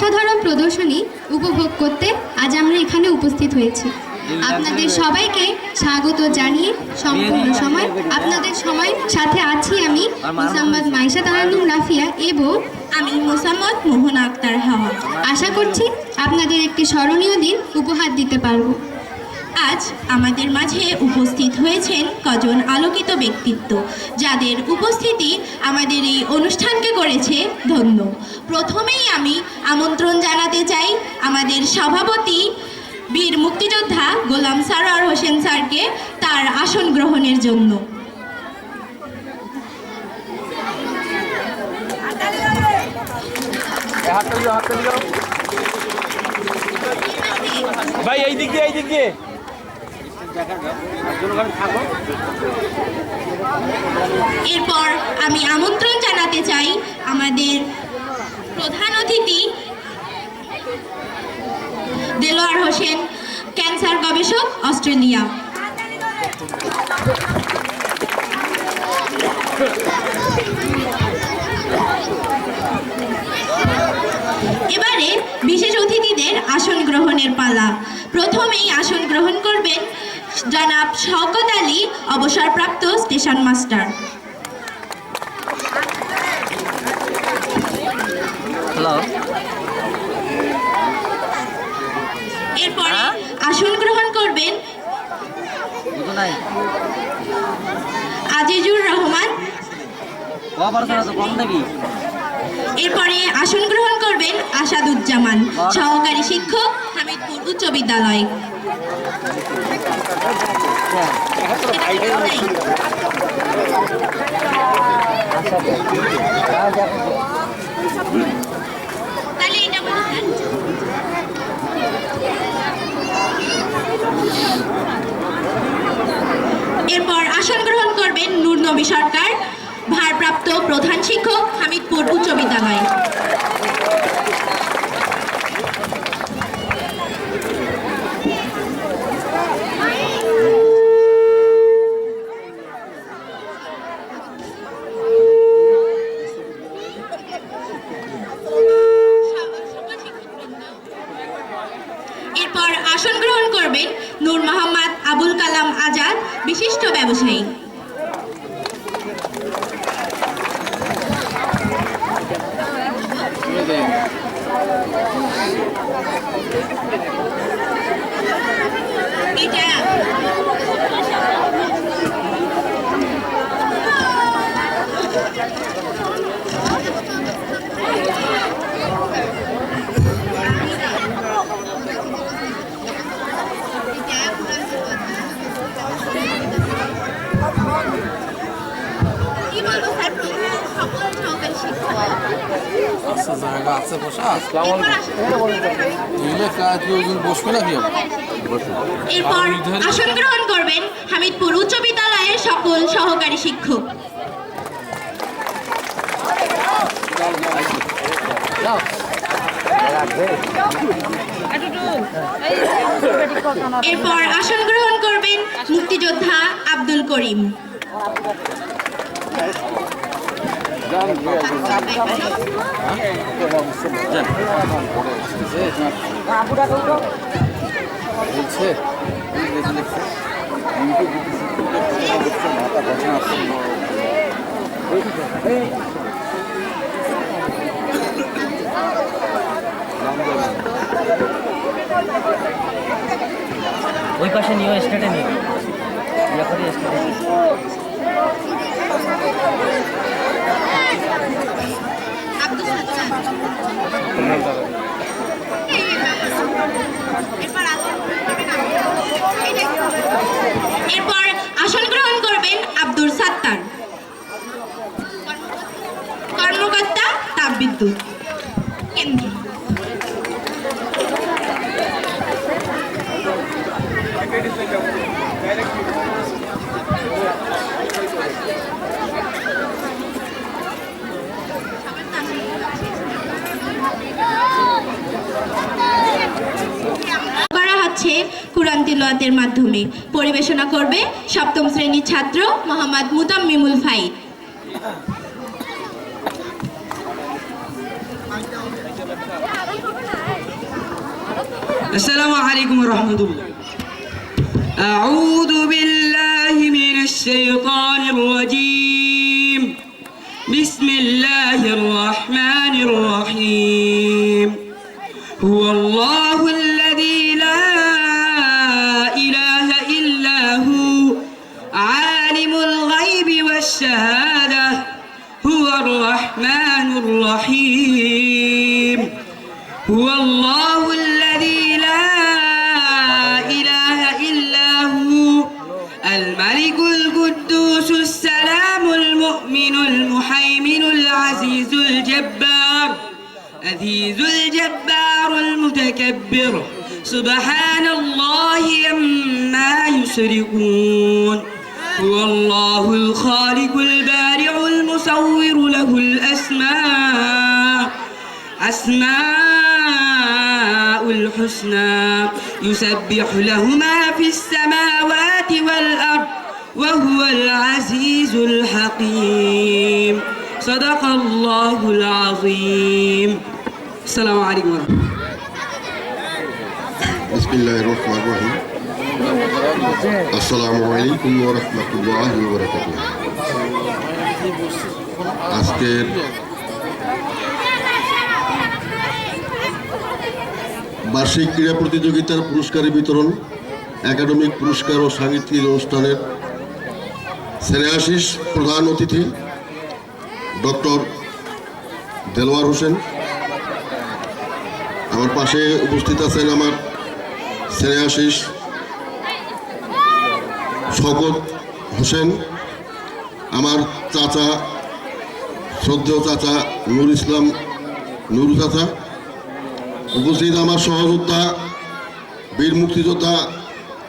অসাধারণ প্রদর্শনী উপভোগ করতে আজ আমরা এখানে উপস্থিত হয়েছি। আপনাদের সবাইকে স্বাগত জানিয়ে সম্পূর্ণ সময় আপনাদের সাথে আছি আমি মোসাম্মদ মাইশা তারান্নুম রাফিয়া এবং আমি মোসাম্মদ মোহনা আক্তার হাওয়া। আশা করছি আপনাদের একটি স্মরণীয় দিন উপহার দিতে পারব। আজ আমাদের মাঝে উপস্থিত হয়েছেন কজন আলোকিত ব্যক্তিত্ব, যাদের উপস্থিতি আমাদের এই অনুষ্ঠানকে করেছে ধন্য। প্রথমেই আমি আমন্ত্রণ জানাতে চাই আমাদের সভাপতি বীর মুক্তিযোদ্ধা গোলাম সারোয়ার হোসেন স্যারকে তার আসন গ্রহণের জন্য। ভাই এই দিক দিয়ে এরপর আমি আমন্ত্রণ জানাতে চাই আমাদের প্রধান অতিথি দেলোয়ার হোসেন, ক্যান্সার গবেষক, অস্ট্রেলিয়া। এবারে বিশেষ অতিথিদের আসন গ্রহণের পালা। প্রথমেই আসন গ্রহণ করবেন জনাব শওকত আলী, অবসরপ্রাপ্ত স্টেশন মাস্টার। এরপরে আসন গ্রহণ করবেন আজিজুর রহমান। এরপরে আসন গ্রহণ করবেন আসাদুজ্জামান, সহকারী শিক্ষক, হামিদপুর উচ্চ বিদ্যালয়। এরপর আসন গ্রহণ করবেন নূর নবী সরকার, ভারপ্রাপ্ত প্রধান শিক্ষক, হামিদপুর উচ্চ বিদ্যালয়। এরপর আসন গ্রহণ করবেন নূর মোহাম্মদ আবুল কালাম আজাদ, বিশিষ্ট ব্যবসায়ী। জায়গা আছে বসা বসবে নাকি? এরপর আসন গ্রহণ করবেন হামিদপুর উচ্চ বিদ্যালয়ের সকল সহকারী শিক্ষক। এরপর আসন গ্রহণ করবেন মুক্তিযোদ্ধা আব্দুল করিম। ওই পাশে নিয়ে স্টেটে নিয়ে এরপর আসন গ্রহণ করবেন আব্দুল সাত্তার, কর্মকর্তা, তাপবিদ্যুৎ কেন্দ্র। কুরআন তিলাওয়াতের মাধ্যমে পরিবেশনা করবে সপ্তম শ্রেণীর ছাত্র মোহাম্মদ মুতাম্মিমুল ফাইদ। السلام عليكم ورحمة الله. أعوذ بالله من الشيطان الرجيم. بسم الله الرحمن الرحيم. هو الله الذي لا إله إلا هو عالم الغيب والشهادة هو الرحمن الرحيم. هو الله الذي لا إله إلا هو الملك القدوس السلام المؤمن المهيمن العزيز الجبار عزيز الجبار المتكبر سبحان الله عما يشركون. هو الله الخالق البارع المصور له أسماء الحسنى يسبح له ما في السماوات والأرض وهو العزيز الحكيم. صدق الله العظيم. السلام عليكم ورحمة الله. বিসমিল্লাহির রহমানির রহিম। আসসালামু আলাইকুম ওয়া রাহমাতুল্লাহি ওয়া বারাকাতুহু। আজকের বার্ষিক ক্রীড়া প্রতিযোগিতার পুরস্কার বিতরণ, একাডেমিক পুরস্কার ও সাংস্কৃতিক অনুষ্ঠানের স্নেহাশিস প্রধান অতিথি ডক্টর দেলোয়ার হোসেন। আমার পাশে উপস্থিত আছেন আমার স্নেহাশিস শওকত হোসেন, আমার চাচা শ্রদ্ধেয় চাচা নুর ইসলাম নুরু চাচা, উপস্থিত আমার সহযোদ্ধা বীর মুক্তিযোদ্ধা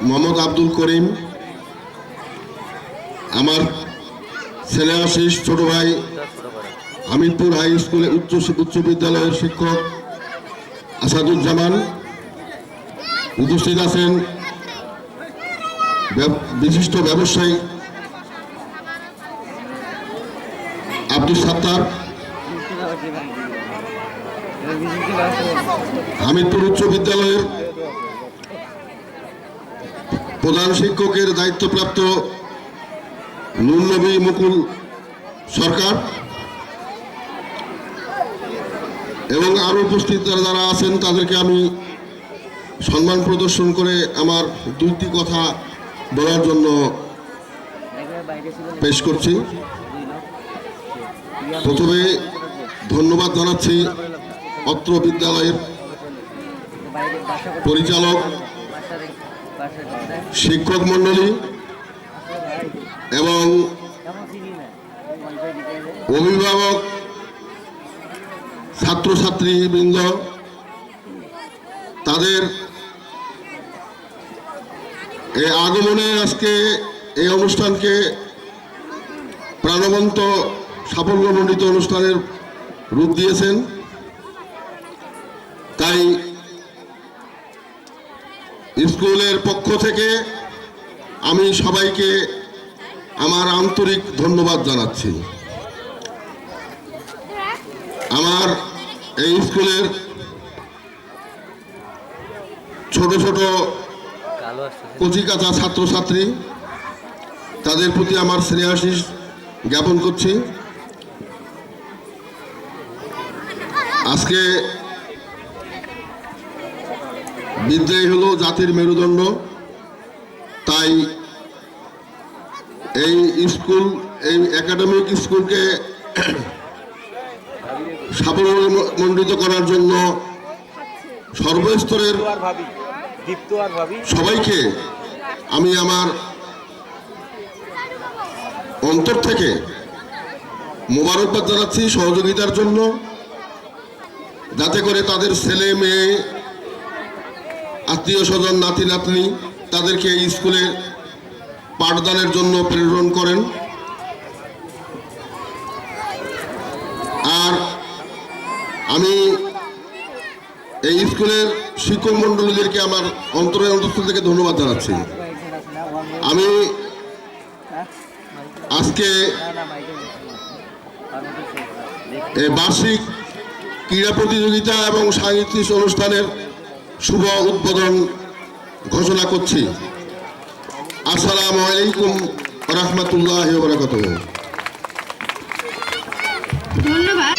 মোহাম্মদ আব্দুল করিম, আমার স্নেহাশিস ছোট ভাই হামিদপুর হাই স্কুলে উচ্চ বিদ্যালয়ের শিক্ষক আসাদুজ্জামান, উপস্থিত আছেন বিশিষ্ট ব্যবসায়ী আব্দুল সাত্তার, হামিদপুর উচ্চ বিদ্যালয়ের প্রধান শিক্ষকের দায়িত্বপ্রাপ্ত নুর নবী মুকুল সরকার এবং আরো উপস্থিত যারা আছেন তাদেরকে আমি সম্মান প্রদর্শন করে আমার দুইটি কথা বলার জন্য পেশ করছি। প্রথমে ধন্যবাদ জানাচ্ছি অত্র বিদ্যালয়ের পরিচালক, শিক্ষক মণ্ডলী এবং অভিভাবক, ছাত্রছাত্রীবৃন্দ, তাদের এই আগমনে আজকে এই অনুষ্ঠানকে প্রাণবন্ত সাফল্যমণ্ডিত অনুষ্ঠানের রূপ দিয়েছেন। তাই স্কুলের পক্ষ থেকে আমি সবাইকে আমার আন্তরিক ধন্যবাদ জানাচ্ছি। আমার এই স্কুলের ছোট ছোট কচিকাঁচা ছাত্রছাত্রী, তাদের প্রতি আমার স্নেহাশিস জ্ঞাপন করছি। আজকে বিদ্যাই হলো জাতির মেরুদণ্ড, তাই এই স্কুল, এই একাডেমিক স্কুলকে সাফল্যমণ্ডিত করার জন্য সর্বস্তরের সবাইকে আমি আমার অন্তর থেকে মোবারকবাদ জানাচ্ছি সহযোগিতার জন্য, যাতে করে তাদের ছেলে মেয়ে, আত্মীয় স্বজন, নাতি নাতনি তাদেরকে এই স্কুলে পাঠদানের জন্য প্রেরণ করেন। আর আমি এই স্কুলের শিক্ষক মণ্ডলীদেরকে আমার অন্তরের অন্তঃস্থল থেকে ধন্যবাদ জানাচ্ছি। আমি আজকে এই বার্ষিক ক্রীড়া প্রতিযোগিতা এবং সাংস্কৃতিক অনুষ্ঠানের শুভ উদ্বোধন ঘোষণা করছি। আসসালামু আলাইকুম রহমতুল্লাহ বারাকাতুহু। ধন্যবাদ।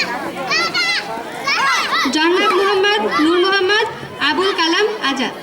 জনাব মোহাম্মদ নূর মোহাম্মদ আবুল কালাম আজাদ।